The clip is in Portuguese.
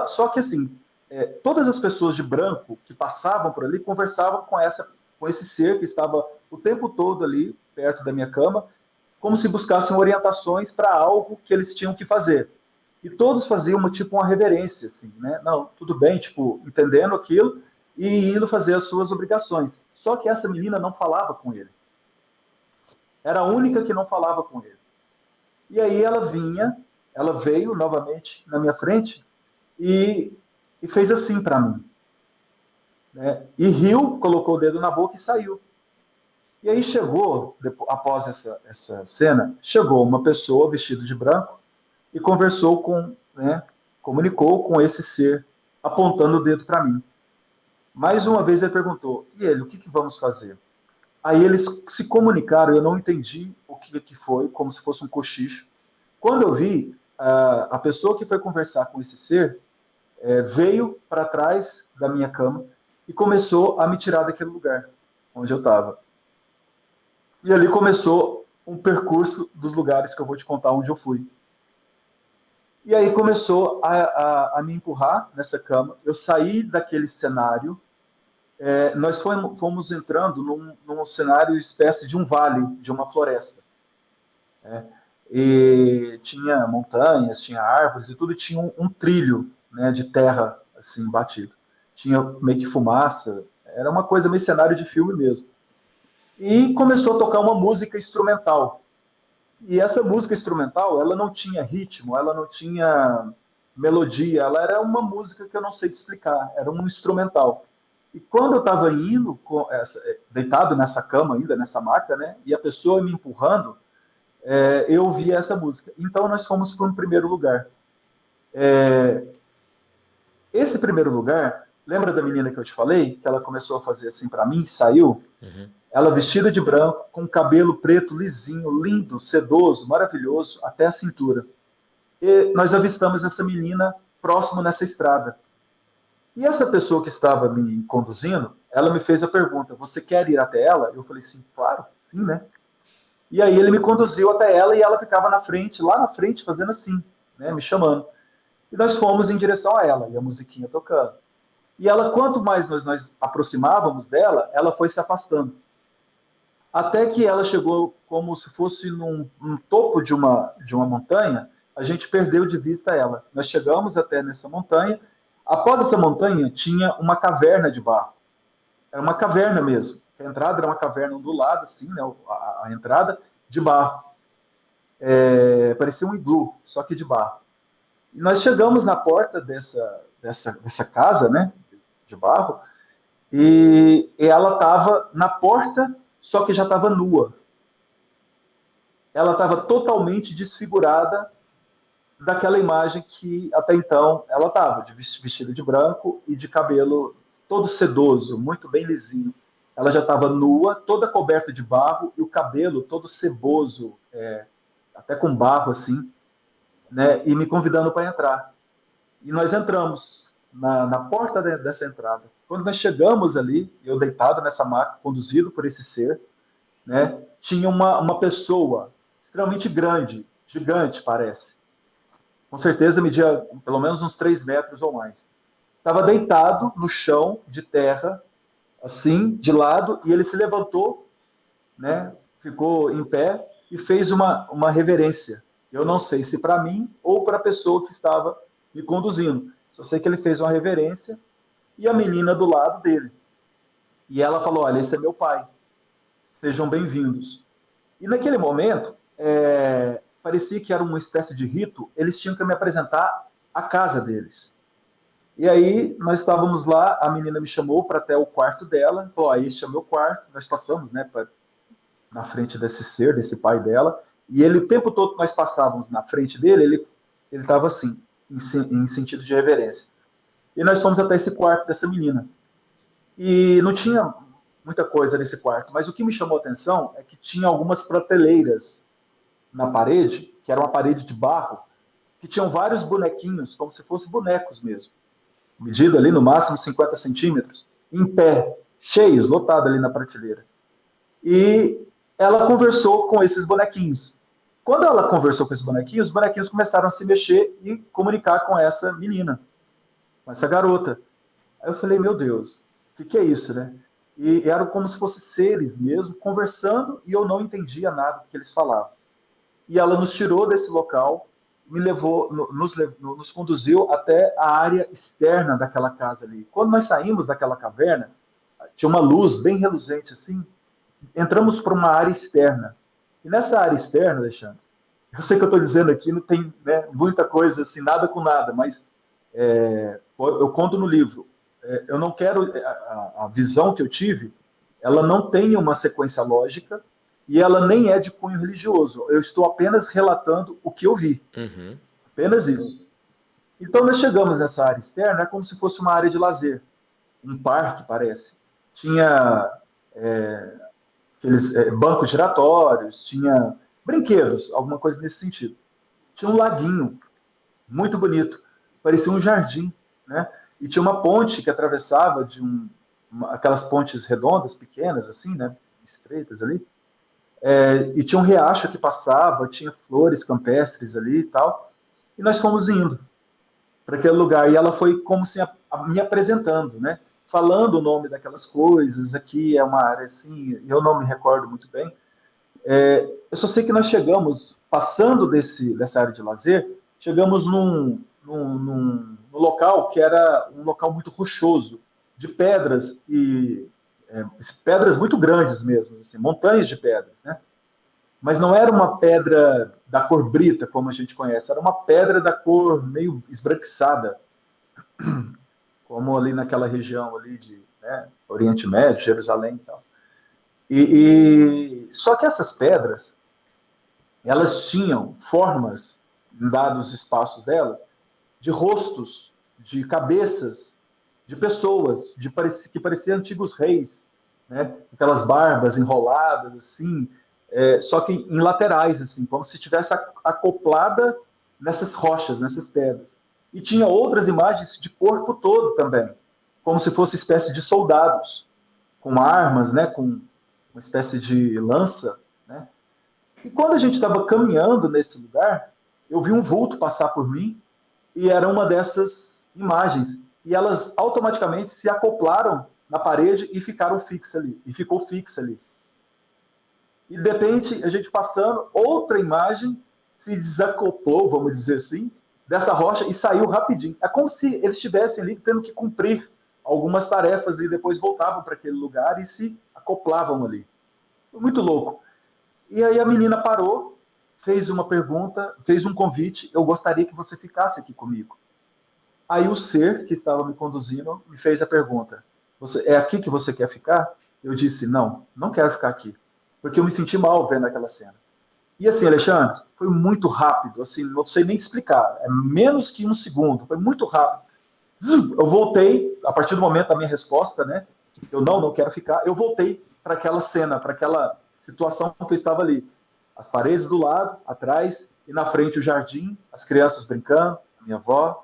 Só que assim, todas as pessoas de branco que passavam por ali conversavam com esse ser que estava o tempo todo ali perto da minha cama, como se buscassem orientações para algo que eles tinham que fazer. E todos faziam tipo uma reverência, assim, né? Não, tudo bem, tipo, entendendo aquilo e indo fazer as suas obrigações. Só que essa menina não falava com ele. Era a única que não falava com ele. E aí ela veio novamente na minha frente e, e fez assim para mim, né? E riu, colocou o dedo na boca e saiu. E aí chegou, após essa cena, chegou uma pessoa vestida de branco e conversou né, comunicou com esse ser, apontando o dedo para mim. Mais uma vez ele perguntou, e ele, o que vamos fazer? Aí eles se comunicaram, eu não entendi o que foi, como se fosse um cochicho. Quando eu vi, a pessoa que foi conversar com esse ser veio para trás da minha cama e começou a me tirar daquele lugar onde eu estava. E ali começou um percurso dos lugares que eu vou te contar onde eu fui. E aí começou a me empurrar nessa cama. Eu saí daquele cenário. Nós fomos entrando num cenário espécie de um vale, de uma floresta. E tinha montanhas, tinha árvores e tudo, tinha um trilho, né, de terra assim batido. Tinha meio que fumaça. Era uma coisa meio cenário de filme mesmo. E começou a tocar uma música instrumental. E essa música instrumental, ela não tinha ritmo, ela não tinha melodia, ela era uma música que eu não sei te explicar, era um instrumental. E quando eu estava indo, deitado nessa cama ainda, nessa maca, né, e a pessoa me empurrando, eu ouvia essa música. Então nós fomos para um primeiro lugar. Esse primeiro lugar, lembra da menina que eu te falei, que ela começou a fazer assim para mim, saiu? Uhum. Ela vestida de branco, com cabelo preto lisinho, lindo, sedoso, maravilhoso, até a cintura. E nós avistamos essa menina próximo nessa estrada. E essa pessoa que estava me conduzindo, ela me fez a pergunta: você quer ir até ela? Eu falei: sim, claro, sim, né? E aí ele me conduziu até ela e ela ficava na frente, lá na frente, fazendo assim, né, me chamando. E nós fomos em direção a ela, e a musiquinha tocando. E ela, quanto mais nós aproximávamos dela, ela foi se afastando. Até que ela chegou como se fosse num topo de uma montanha, a gente perdeu de vista ela. Nós chegamos até nessa montanha. Após essa montanha, tinha uma caverna de barro. Era uma caverna mesmo. A entrada era uma caverna ondulada, assim, né, a entrada de barro. Parecia um iglu, só que de barro. E nós chegamos na porta dessa casa, né, de barro, e ela estava na porta, só que já estava nua. Ela estava totalmente desfigurada daquela imagem que até então ela estava, de vestido de branco e de cabelo todo sedoso, muito bem lisinho. Ela já estava nua, toda coberta de barro e o cabelo todo ceboso, até com barro assim, né? E me convidando para entrar. E nós entramos na porta dessa entrada. Quando nós chegamos ali, eu deitado nessa maca, conduzido por esse ser, né? Tinha uma pessoa extremamente grande, gigante, parece. Com certeza media pelo menos uns 3 metros ou mais. Estava deitado no chão de terra, assim, de lado, e ele se levantou, né? Ficou em pé e fez uma reverência. Eu não sei se para mim ou para a pessoa que estava me conduzindo. Só sei que ele fez uma reverência e a menina do lado dele. E ela falou: olha, esse é meu pai. Sejam bem-vindos. E naquele momento, parecia que era uma espécie de rito, eles tinham que me apresentar a casa deles. E aí nós estávamos lá, a menina me chamou para até o quarto dela, falou: este é o meu quarto. Nós passamos, né, na frente desse ser, desse pai dela, e ele, o tempo todo que nós passávamos na frente dele, ele estava assim, em sentido de reverência. E nós fomos até esse quarto dessa menina. E não tinha muita coisa nesse quarto, mas o que me chamou a atenção é que tinha algumas prateleiras na parede, que era uma parede de barro, que tinham vários bonequinhos, como se fossem bonecos mesmo, medido ali no máximo 50 centímetros, em pé, cheios, lotado ali na prateleira. E ela conversou com esses bonequinhos. Quando ela conversou com esses bonequinhos, os bonequinhos começaram a se mexer e comunicar com essa menina. com essa garota. Aí eu falei, meu Deus, o que é isso, né? E eram como se fossem seres mesmo, conversando, e eu não entendia nada do que eles falavam. E ela nos tirou desse local, me levou, nos conduziu até a área externa daquela casa ali. Quando nós saímos daquela caverna, tinha uma luz bem reluzente assim, entramos para uma área externa. E nessa área externa, Alexandre, eu sei que eu estou dizendo aqui, não tem, né, muita coisa assim, nada com nada, mas eu conto no livro. Eu não quero, a visão que eu tive, ela não tem uma sequência lógica e ela nem é de cunho religioso. Eu estou apenas relatando o que eu vi, Uhum. apenas isso. Então nós chegamos nessa área externa, é como se fosse uma área de lazer, um parque, parece. Tinha aqueles bancos giratórios, tinha brinquedos, alguma coisa nesse sentido. Tinha um laguinho muito bonito, parecia um jardim, né? E tinha uma ponte que atravessava aquelas pontes redondas, pequenas, assim, né? Estreitas ali. E tinha um riacho que passava, tinha flores campestres ali e tal. E nós fomos indo para aquele lugar. E ela foi como se me apresentando, né? Falando o nome daquelas coisas. Aqui é uma área assim, eu não me recordo muito bem. Eu só sei que nós chegamos, passando dessa área de lazer, chegamos num local que era um local muito rochoso, de pedras pedras muito grandes mesmo, assim, montanhas de pedras, né? Mas não era uma pedra da cor brita, como a gente conhece, era uma pedra da cor meio esbranquiçada, como ali naquela região ali de, né, Oriente Médio, Jerusalém e tal. Só que essas pedras, elas tinham formas, em dados espaços delas, de rostos, de cabeças, de pessoas, que pareciam antigos reis, né? Aquelas barbas enroladas, assim, só que em laterais, assim, como se tivesse acoplada nessas rochas, nessas pedras. E tinha outras imagens de corpo todo também, como se fosse espécie de soldados, com armas, né? Com uma espécie de lança, né? E quando a gente estava caminhando nesse lugar, eu vi um vulto passar por mim e era uma dessas imagens. E elas automaticamente se acoplaram na parede e ficaram fixas ali. E ficou fixa ali. E de repente, a gente passando, outra imagem se desacoplou, vamos dizer assim, dessa rocha e saiu rapidinho. É como se eles estivessem ali tendo que cumprir algumas tarefas e depois voltavam para aquele lugar e se acoplavam ali. Foi muito louco. E aí a menina parou, fez uma pergunta, fez um convite. Eu gostaria que você ficasse aqui comigo. Aí o ser que estava me conduzindo me fez a pergunta: é aqui que você quer ficar? Eu disse: não, não quero ficar aqui, porque eu me senti mal vendo aquela cena. E assim, Alexandre, foi muito rápido, assim, não sei nem explicar. É menos que um segundo, foi muito rápido. Eu voltei, a partir do momento da minha resposta, né? Eu não quero ficar. Eu voltei para aquela cena, para aquela situação que eu estava ali. As paredes do lado, atrás, e na frente o jardim, as crianças brincando, a minha avó,